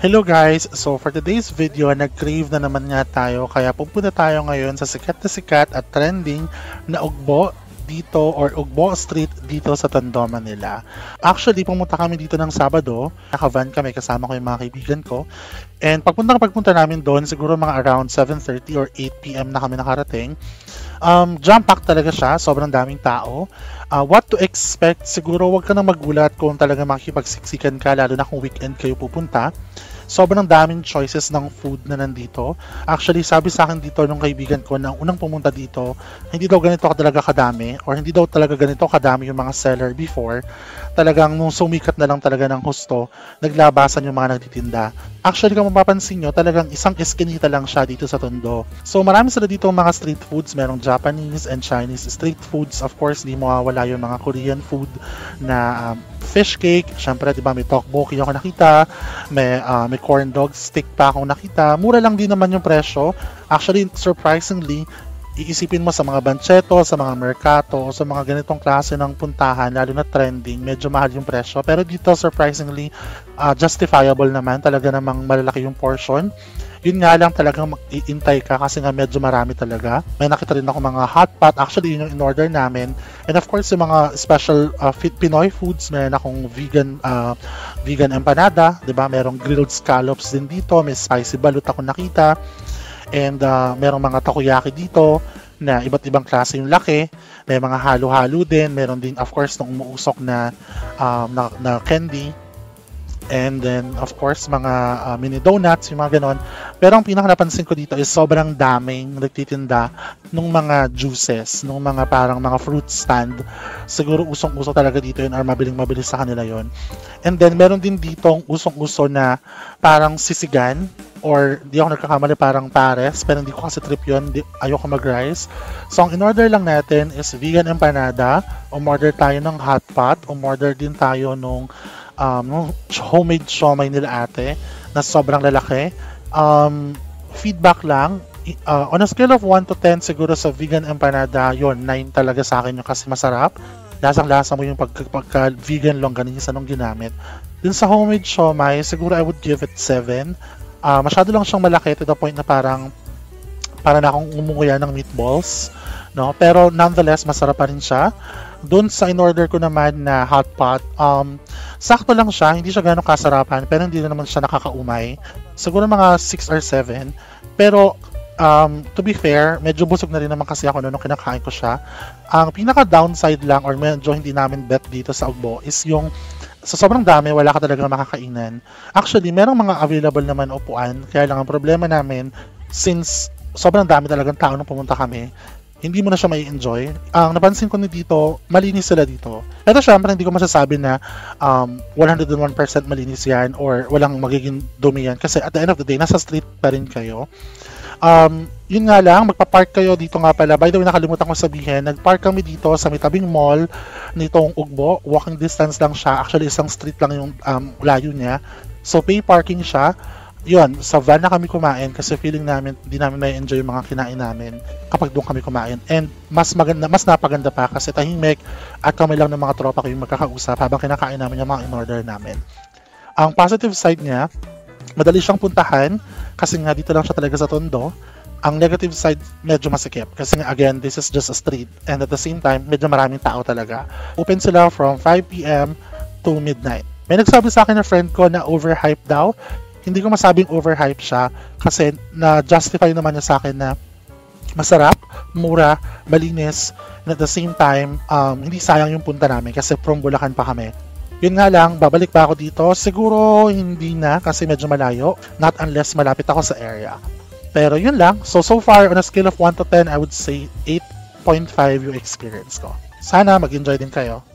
Hello guys! So for today's video, nag-crave na naman nga tayo kaya pupunta tayo ngayon sa sikat na sikat at trending na ugbo dito or Ugbo Street dito sa Tondo, Manila. Actually, pumunta kami dito ng Sabado. Naka-van kami kasama ko yung mga kaibigan ko. And pagpunta namin doon, siguro mga around 7:30 or 8 PM na kami nakarating. Jam-packed talaga siya, sobrang daming tao. What to expect, siguro wag ka nang magulat kung talaga makikipagsiksikan ka, lalo na kung weekend kayo pupunta. Sobrang daming choices ng food na nandito. Actually, sabi sa akin dito nung kaibigan ko na unang pumunta dito, hindi daw ganito talaga kadami or hindi daw talaga ganito kadami yung mga seller before. Talagang nung sumikat na lang talaga ng husto, naglabasan yung mga nagtitinda. Actually, kung mapapansin nyo, talagang isang eskinita lang siya dito sa Tondo. So marami sila dito mga street foods, merong Japanese and Chinese street foods. Of course, di mawawala yung mga Korean food na fish cake. Syempre, di ba, may tteokbokki ako nakita, may corn dog stick pa akong nakita. Mura lang din naman yung presyo. Actually, surprisingly, iisipin mo sa mga bancheto, sa mga merkato, sa mga ganitong klase ng puntahan, lalo na trending, medyo mahal yung presyo. Pero dito, surprisingly, justifiable naman. Talaga namang malalaki yung portion. Yun nga lang talagang mag-iintay ka kasi nga medyo marami talaga. May nakita rin ako mga hot pot. Actually, yun yung in-order namin. And of course, yung mga special Pinoy foods. Meron akong vegan empanada. Diba? Merong grilled scallops din dito. May spicy balut ako nakita. And merong mga takoyaki dito na iba't ibang klase yung laki. May mga halo-halo din. Meron din, of course, nung umuusok na candy. And then, of course, mga mini donuts, yung mga ganon. Pero ang pinaka-napansin ko dito is sobrang daming nagtitinda ng mga juices, ng mga parang mga fruit stand. Siguro usong-uso talaga dito yun or mabiling-mabilis sa kanila yon. And then, meron din ditong usong-uso na parang sisigan or di ako nagkakamali parang pares, pero hindi ko kasi trip yun, ayoko mag-rice. So, ang in-order lang natin is vegan empanada, umorder tayo ng hot pot, umorder din tayo nung homemade siomai nila ate na sobrang lalaki. Feedback lang, on a scale of 1 to 10 siguro sa vegan empanada, yon 9 talaga sa akin yung kasi masarap. Lasang-lasa mo yung pagka vegan longganisa nung ginamit. Din sa homemade siomai, siguro I would give it 7. Masyado lang siyang malaki to the point na para na akong umunguya ng meatballs, no? Pero nonetheless, masarap pa rin siya. Doon sa in-order ko naman na hot pot, sakto lang siya, hindi siya gano'ng kasarapan, pero hindi na naman siya nakakaumay. Siguro mga 6 or 7. Pero, to be fair, medyo busog na rin naman kasi ako nung kinakain ko siya. Ang pinaka-downside lang, or medyo hindi namin bet dito sa Ugbo, is yung sa sobrang dami, wala ka talaga makakainan. Actually, merong mga available naman upuan, kaya lang ang problema namin, since sobrang dami talagang tao nung pumunta kami, hindi mo na siya mai enjoy. Ang napansin ko dito, malinis sila dito. Pero syempre, hindi ko masasabi na 101% malinis yan or walang magiging dumi yan. Kasi at the end of the day, nasa street pa rin kayo. Yun nga lang, magpa-park kayo dito nga pala. By the way, nakalimutan ko sabihin, nag-park kami dito sa may tabing mall nitong Ugbo. Walking distance lang siya. Actually, isang street lang yung layo niya. So, pay parking siya. Yun, sa van na kami kumain kasi feeling namin, hindi namin may enjoy yung mga kinain namin kapag doon kami kumain. And mas napaganda pa kasi tahimik at kami lang ng mga tropa ko yung magkakausap habang kinakain namin yung mga in-order namin. Ang positive side niya, madali siyang puntahan kasi nga dito lang siya talaga sa Tondo. Ang negative side, medyo masikip kasi nga again, this is just a street and at the same time, medyo maraming tao talaga. Open sila from 5 PM to midnight. May nagsabi sa akin na friend ko na overhyped daw. Hindi ko masabing overhype siya kasi na-justify naman niya sa akin na masarap, mura, malinis, and at the same time, hindi sayang yung punta namin kasi from Bulacan pa kami. Yun nga lang, babalik pa ako dito? Siguro hindi na kasi medyo malayo, not unless malapit ako sa area. Pero yun lang, so far on a scale of 1 to 10, I would say 8.5 yung experience ko. Sana mag-enjoy din kayo.